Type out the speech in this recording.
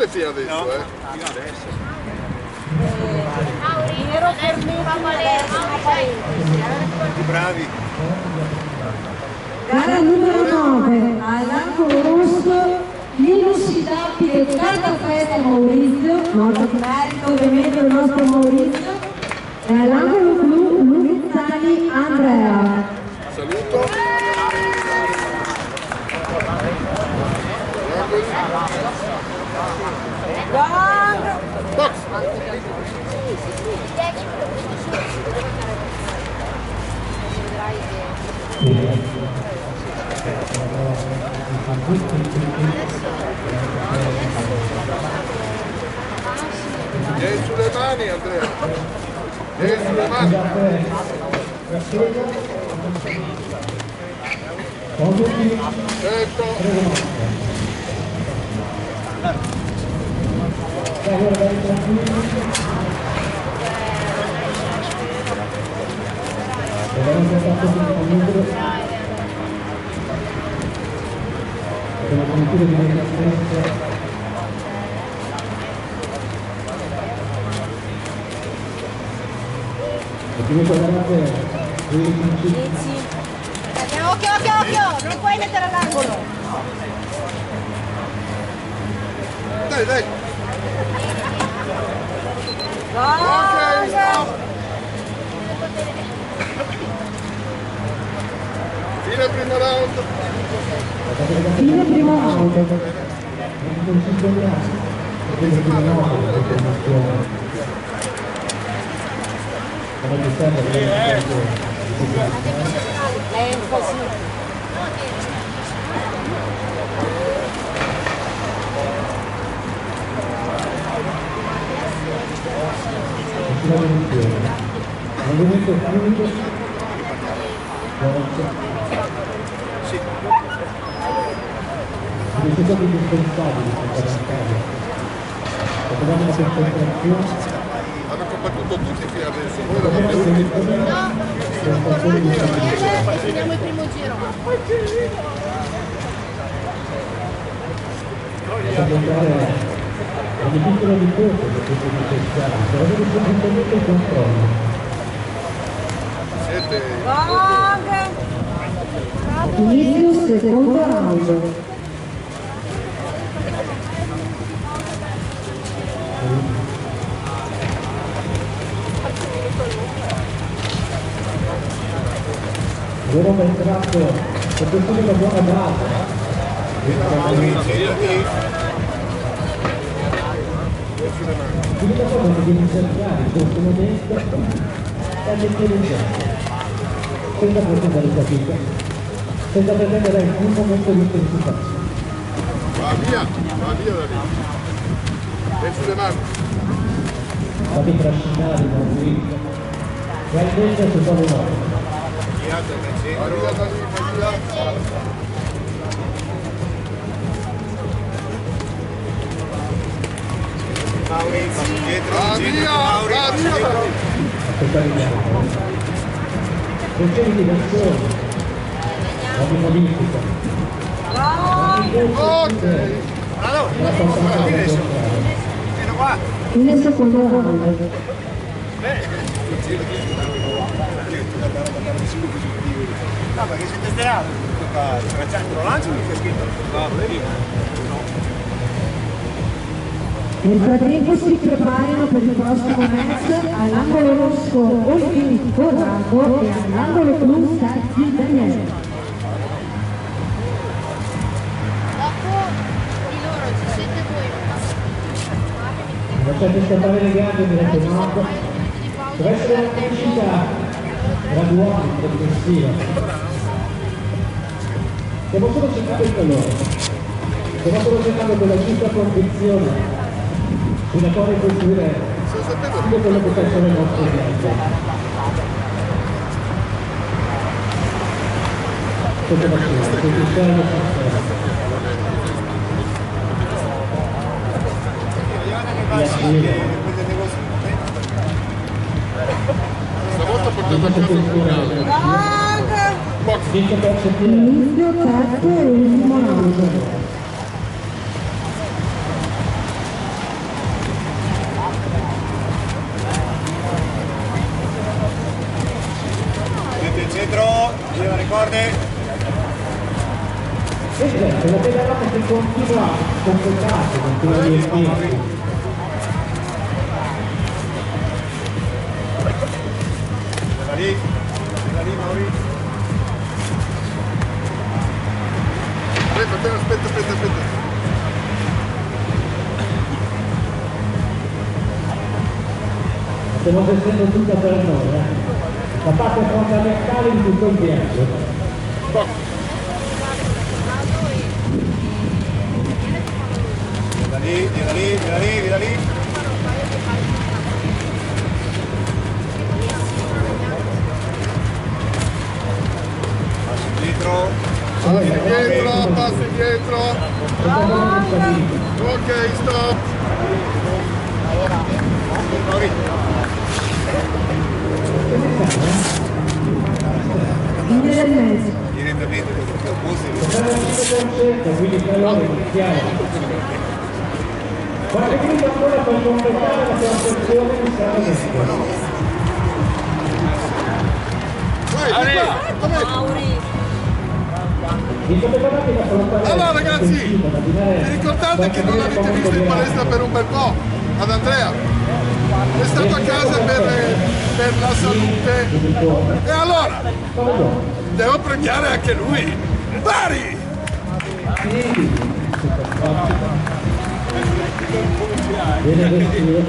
sole fino adesso, no, fino adesso. Ero fermissimo, Bravi. Gara numero 9, all'angolo rosso, l'inossidabile Catafesta Maurizio, nostro merito ovviamente il nostro Maurizio, e all'angolo blu Luizzani Andrea. Saluto. Box. Vieni sulle mani Andrea, vieni sulle mani. Certo. Occhio, non puoi mettere all'angolo. Dai. Ok, stop. Fine primo round. Fine primo round. Risultati indispensabili per la concentrazione. Hanno combattuto tutti fino adesso, voi l'avete visto? Finiamo il primo giro. Possiamo andare a ogni piccolo discorso che siete necessari, per avere semplicemente il controllo. Siete... Inizio secondo round. Loro hanno entrato per costruire una buona base. L'unica cosa che devi cercare in questo momento è l'intelligenza, senza pretendere il capito, senza pretendere alcun momento di intensità. Va via da lì. Vieni sulle mani. Fate trascinare il movimento e al dentro si fa l'uomo. Va via da lì. Mauri, dietro, Va via. Aspettare gli altri. Questioni di versione, la di modifica. Ok. La fantasia del contrario. Vieni qua. Fine secondo round. No, perché siete sderato. Lo lancio mi fa scritto. Nel frattempo si preparano per il prossimo match all'angolo rosso Olivini Corrado e all'angolo blu Sazzi Daniele. Dopo di loro ci siete voi. Lasciate scappare le gambe, mi raccomando. Deve essere una crescita graduale, progressiva. Stiamo solo cercando il calore. Stiamo solo cercando quella giusta condizione sulla quale costruire tutto quello che può essere il nostro viaggio. Sotto la scena, sotto il cielo Stavolta portate a casa il mondiale. Box. Inizio terzo e ultimo round. morde. Esatto, la pedalata che continua a completarsi, continua a riempirsi. Da lì, Mauri. Aspetta. Stiamo gestendo tutto per noi, la parte fondamentale di tutto il viaggio. Da lì. Passi dietro. Passi dietro. Ok, stop. Mauri. Linea del mezzo. Ti rendo niente perché abusi. Quindi calore iniziale. Qualche minuto ancora per completare la transizione di strada destra. Vai. Vi siete trovati da affrontare Allora ragazzi, vi ricordate che non avete visto in palestra per un bel po'? Ad Andrea? È stato a casa per la salute. E allora? Devo premiare anche lui. Bari! Viene vestito.